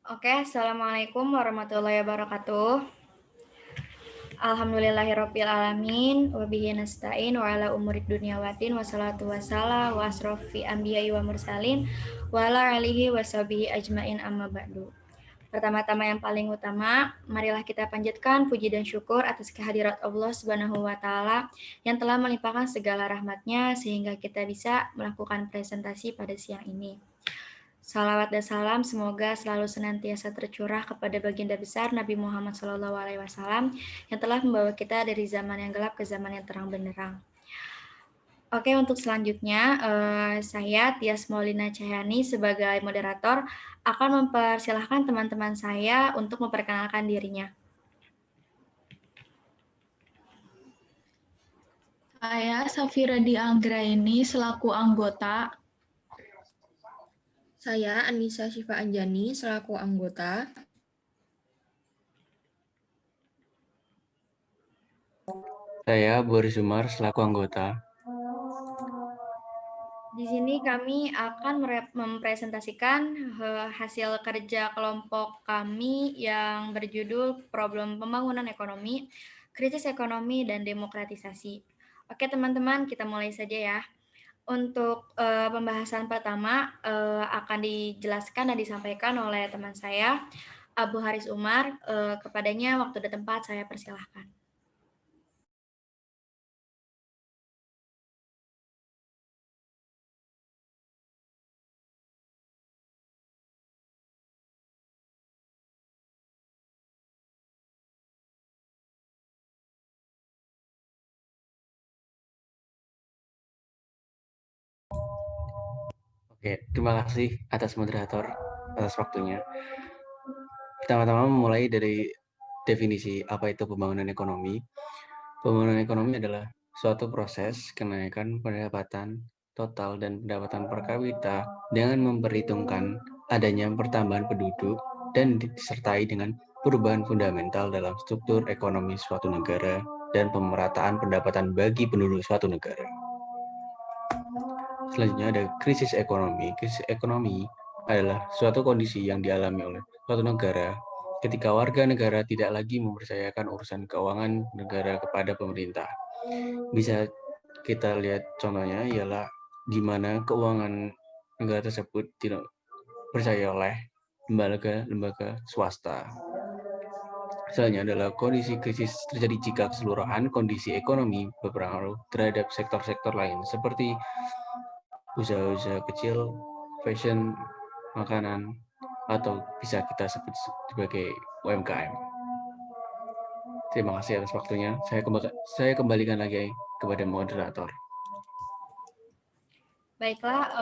Oke, Assalamualaikum warahmatullahi wabarakatuh. Alhamdulillahirabbil alamin wa bihi nasta'in wa ala umurid dunya waddin wassalatu wassalam wa asrofi anbiya'i wa mursalin wa ala alihi wa sahbihi ajmain amma ba'du. Pertama-tama yang paling utama, marilah kita panjatkan puji dan syukur atas kehadirat Allah Subhanahu wa taala yang telah melimpahkan segala rahmatnya sehingga kita bisa melakukan presentasi pada siang ini. Salawat dan salam semoga selalu senantiasa tercurah kepada baginda besar Nabi Muhammad SAW yang telah membawa kita dari zaman yang gelap ke zaman yang terang benderang. Oke, untuk selanjutnya saya Tias Maulina Cahyani sebagai moderator akan mempersilahkan teman-teman saya untuk memperkenalkan dirinya. Saya Safira Dianggraini selaku anggota. Saya Anissa Syifa Anjani selaku anggota. Saya Boris Umar selaku anggota. Di sini kami akan mempresentasikan hasil kerja kelompok kami yang berjudul Problem Pembangunan Ekonomi, Krisis Ekonomi, dan Demokratisasi. Oke teman-teman, kita mulai saja ya. Untuk pembahasan pertama akan dijelaskan dan disampaikan oleh teman saya, Abu Haris Umar. Kepadanya waktu dan tempat saya persilahkan. Oke, terima kasih atas moderator, atas waktunya. Pertama-tama memulai dari definisi apa itu pembangunan ekonomi. Pembangunan ekonomi adalah suatu proses kenaikan pendapatan total dan pendapatan per kapita dengan memperhitungkan adanya pertambahan penduduk dan disertai dengan perubahan fundamental dalam struktur ekonomi suatu negara dan pemerataan pendapatan bagi penduduk suatu negara. Selanjutnya ada krisis ekonomi. Krisis ekonomi adalah suatu kondisi yang dialami oleh suatu negara ketika warga negara tidak lagi mempercayakan urusan keuangan negara kepada pemerintah. Bisa kita lihat contohnya ialah di mana keuangan negara tersebut tidak percaya oleh lembaga swasta. Selanjutnya adalah kondisi krisis terjadi jika keseluruhan kondisi ekonomi berpengaruh terhadap sektor-sektor lain seperti usaha-usaha kecil, fashion, makanan, atau bisa kita sebut sebagai UMKM. Terima kasih atas waktunya. Saya kembalikan lagi kepada moderator. Baiklah,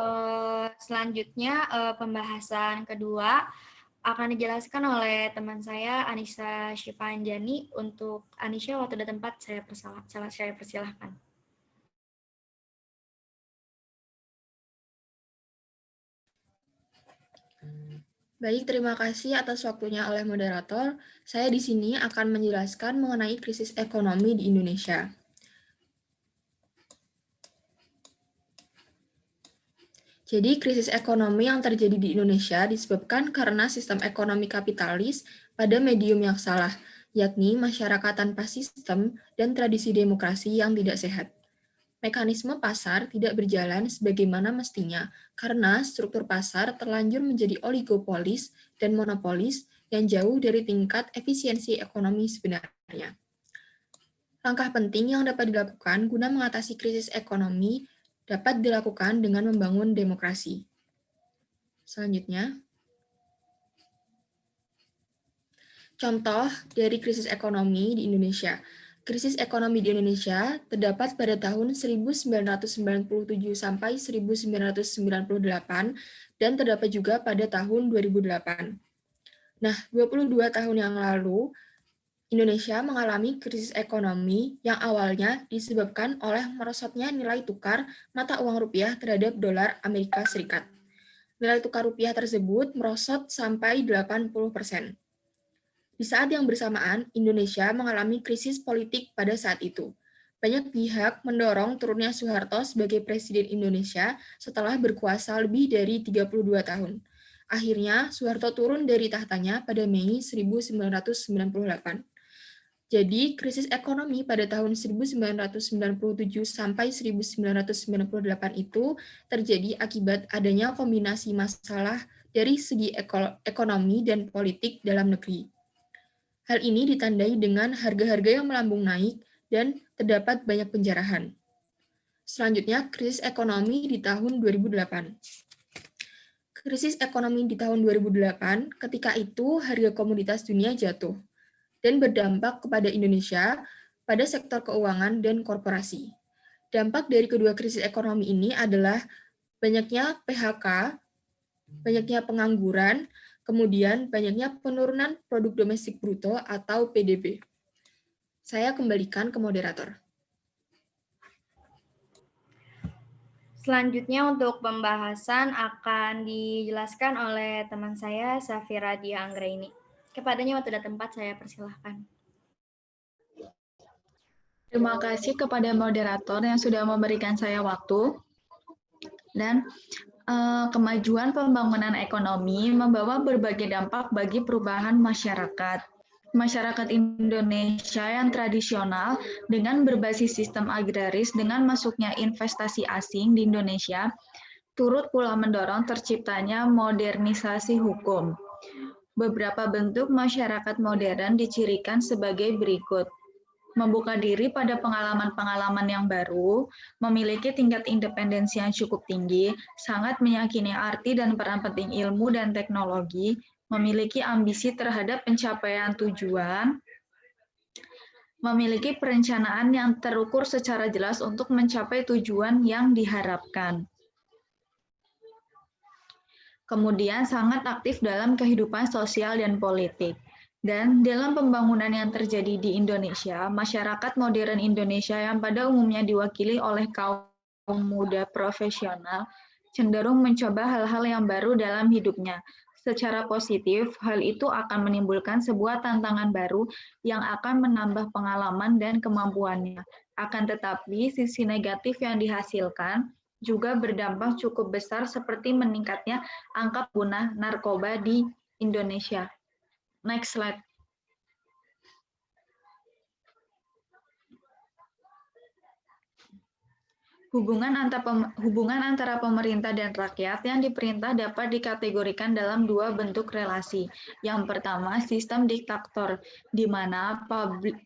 selanjutnya pembahasan kedua akan dijelaskan oleh teman saya Anissa Syifa Anjani. Untuk Anissa, waktu dan tempat saya persilahkan. Baik, terima kasih atas waktunya oleh moderator. Saya di sini akan menjelaskan mengenai krisis ekonomi di Indonesia. Jadi, krisis ekonomi yang terjadi di Indonesia disebabkan karena sistem ekonomi kapitalis pada medium yang salah, yakni masyarakat tanpa sistem dan tradisi demokrasi yang tidak sehat. Mekanisme pasar tidak berjalan sebagaimana mestinya karena struktur pasar terlanjur menjadi oligopolis dan monopolis yang jauh dari tingkat efisiensi ekonomi sebenarnya. Langkah penting yang dapat dilakukan guna mengatasi krisis ekonomi dapat dilakukan dengan membangun demokrasi. Selanjutnya, contoh dari krisis ekonomi di Indonesia. Krisis ekonomi di Indonesia terdapat pada tahun 1997 sampai 1998 dan terdapat juga pada tahun 2008. Nah, 22 tahun yang lalu, Indonesia mengalami krisis ekonomi yang awalnya disebabkan oleh merosotnya nilai tukar mata uang rupiah terhadap dolar Amerika Serikat. Nilai tukar rupiah tersebut merosot sampai 80%. Di saat yang bersamaan, Indonesia mengalami krisis politik pada saat itu. Banyak pihak mendorong turunnya Soeharto sebagai Presiden Indonesia setelah berkuasa lebih dari 32 tahun. Akhirnya, Soeharto turun dari tahtanya pada Mei 1998. Jadi, krisis ekonomi pada tahun 1997 sampai 1998 itu terjadi akibat adanya kombinasi masalah dari segi ekonomi dan politik dalam negeri. Hal ini ditandai dengan harga-harga yang melambung naik dan terdapat banyak penjarahan. Selanjutnya, krisis ekonomi di tahun 2008. Krisis ekonomi di tahun 2008, ketika itu harga komoditas dunia jatuh dan berdampak kepada Indonesia pada sektor keuangan dan korporasi. Dampak dari kedua krisis ekonomi ini adalah banyaknya PHK, banyaknya pengangguran, kemudian banyaknya penurunan produk domestik bruto atau PDB. Saya kembalikan ke moderator. Selanjutnya untuk pembahasan akan dijelaskan oleh teman saya, Safira Dia Anggraini. Kepadanya waktu dan tempat saya persilahkan. Terima kasih kepada moderator yang sudah memberikan saya waktu. Dan kemajuan pembangunan ekonomi membawa berbagai dampak bagi perubahan masyarakat. Masyarakat Indonesia yang tradisional dengan berbasis sistem agraris dengan masuknya investasi asing di Indonesia turut pula mendorong terciptanya modernisasi hukum. Beberapa bentuk masyarakat modern dicirikan sebagai berikut. Membuka diri pada pengalaman-pengalaman yang baru, memiliki tingkat independensi yang cukup tinggi, sangat meyakini arti dan peran penting ilmu dan teknologi, memiliki ambisi terhadap pencapaian tujuan, memiliki perencanaan yang terukur secara jelas untuk mencapai tujuan yang diharapkan. Kemudian sangat aktif dalam kehidupan sosial dan politik. Dan dalam pembangunan yang terjadi di Indonesia, masyarakat modern Indonesia yang pada umumnya diwakili oleh kaum muda profesional cenderung mencoba hal-hal yang baru dalam hidupnya. Secara positif, hal itu akan menimbulkan sebuah tantangan baru yang akan menambah pengalaman dan kemampuannya. Akan tetapi, sisi negatif yang dihasilkan juga berdampak cukup besar seperti meningkatnya angka pengguna narkoba di Indonesia. Next slide. Hubungan antara pemerintah dan rakyat yang diperintah dapat dikategorikan dalam dua bentuk relasi. Yang pertama, sistem diktator, di mana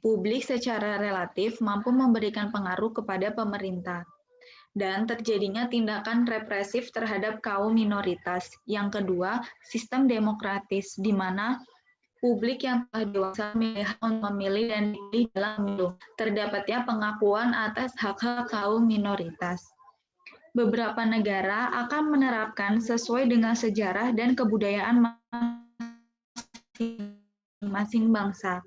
publik secara relatif mampu memberikan pengaruh kepada pemerintah. Dan terjadinya tindakan represif terhadap kaum minoritas. Yang kedua, sistem demokratis, di mana publik yang telah dewasa memilih dan dipilih dalam pemilu. Terdapatnya pengakuan atas hak-hak kaum minoritas. Beberapa negara akan menerapkan sesuai dengan sejarah dan kebudayaan masing-masing bangsa.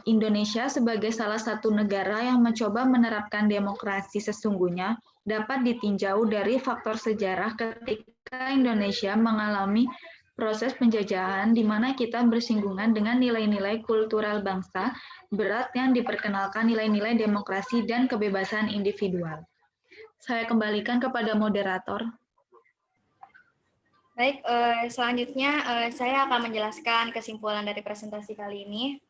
Indonesia sebagai salah satu negara yang mencoba menerapkan demokrasi sesungguhnya dapat ditinjau dari faktor sejarah ketika Indonesia mengalami proses penjajahan di mana kita bersinggungan dengan nilai-nilai kultural bangsa berat yang diperkenalkan nilai-nilai demokrasi dan kebebasan individual. Saya kembalikan kepada moderator. Baik, selanjutnya saya akan menjelaskan kesimpulan dari presentasi kali ini.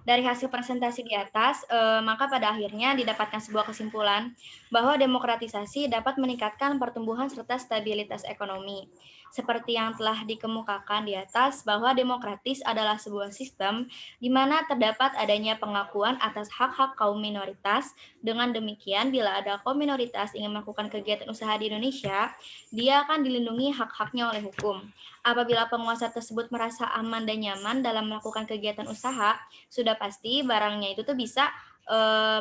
Dari hasil presentasi di atas, maka pada akhirnya didapatkan sebuah kesimpulan bahwa demokratisasi dapat meningkatkan pertumbuhan serta stabilitas ekonomi. Seperti yang telah dikemukakan di atas, bahwa demokratis adalah sebuah sistem di mana terdapat adanya pengakuan atas hak-hak kaum minoritas. Dengan demikian, bila ada kaum minoritas ingin melakukan kegiatan usaha di Indonesia, dia akan dilindungi hak-haknya oleh hukum. Apabila penguasa tersebut merasa aman dan nyaman dalam melakukan kegiatan usaha, sudah pasti barangnya itu tuh bisa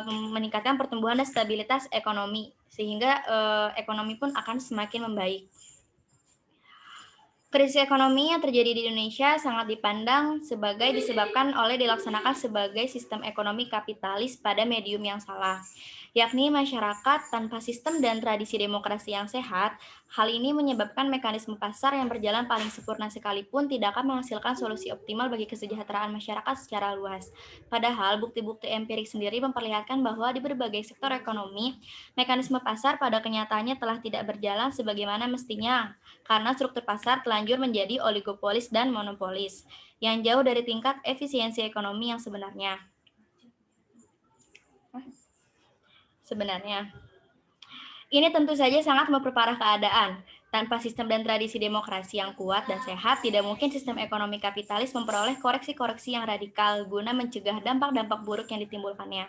meningkatkan pertumbuhan dan stabilitas ekonomi, sehingga ekonomi pun akan semakin membaik. Krisis ekonomi yang terjadi di Indonesia sangat dipandang sebagai disebabkan oleh dilaksanakan sebagai sistem ekonomi kapitalis pada medium yang salah, yakni masyarakat tanpa sistem dan tradisi demokrasi yang sehat. Hal ini menyebabkan mekanisme pasar yang berjalan paling sempurna sekalipun tidak akan menghasilkan solusi optimal bagi kesejahteraan masyarakat secara luas. Padahal bukti-bukti empirik sendiri memperlihatkan bahwa di berbagai sektor ekonomi, mekanisme pasar pada kenyataannya telah tidak berjalan sebagaimana mestinya. karena struktur pasar telanjur menjadi oligopolis dan monopolis, yang jauh dari tingkat efisiensi ekonomi yang sebenarnya. Ini tentu saja sangat memperparah keadaan. Tanpa sistem dan tradisi demokrasi yang kuat dan sehat, tidak mungkin sistem ekonomi kapitalis memperoleh koreksi-koreksi yang radikal guna mencegah dampak-dampak buruk yang ditimbulkannya.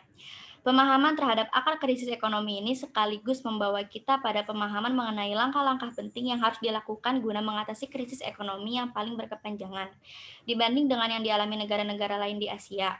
Pemahaman terhadap akar krisis ekonomi ini sekaligus membawa kita pada pemahaman mengenai langkah-langkah penting yang harus dilakukan guna mengatasi krisis ekonomi yang paling berkepanjangan dibanding dengan yang dialami negara-negara lain di Asia,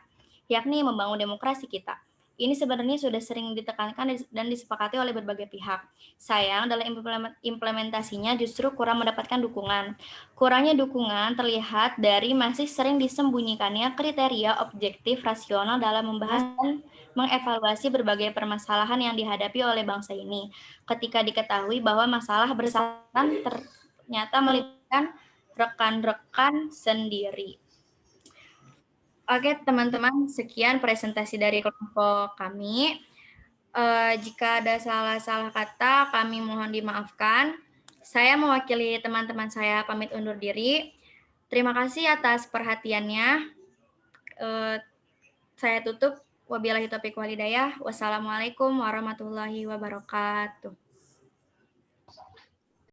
yakni membangun demokrasi kita. Ini sebenarnya sudah sering ditekankan dan disepakati oleh berbagai pihak. Sayang, dalam implementasinya justru kurang mendapatkan dukungan. Kurangnya dukungan terlihat dari masih sering disembunyikannya kriteria objektif rasional dalam membahas dan mengevaluasi berbagai permasalahan yang dihadapi oleh bangsa ini. Ketika diketahui bahwa masalah bersangkutan ternyata melibatkan rekan-rekan sendiri. Oke, teman-teman, sekian presentasi dari kelompok kami. Jika ada salah-salah kata, kami mohon dimaafkan. Saya mewakili teman-teman saya pamit undur diri. Terima kasih atas perhatiannya. Saya tutup. Wabillahi taufiq walhidayah. Wassalamualaikum warahmatullahi wabarakatuh.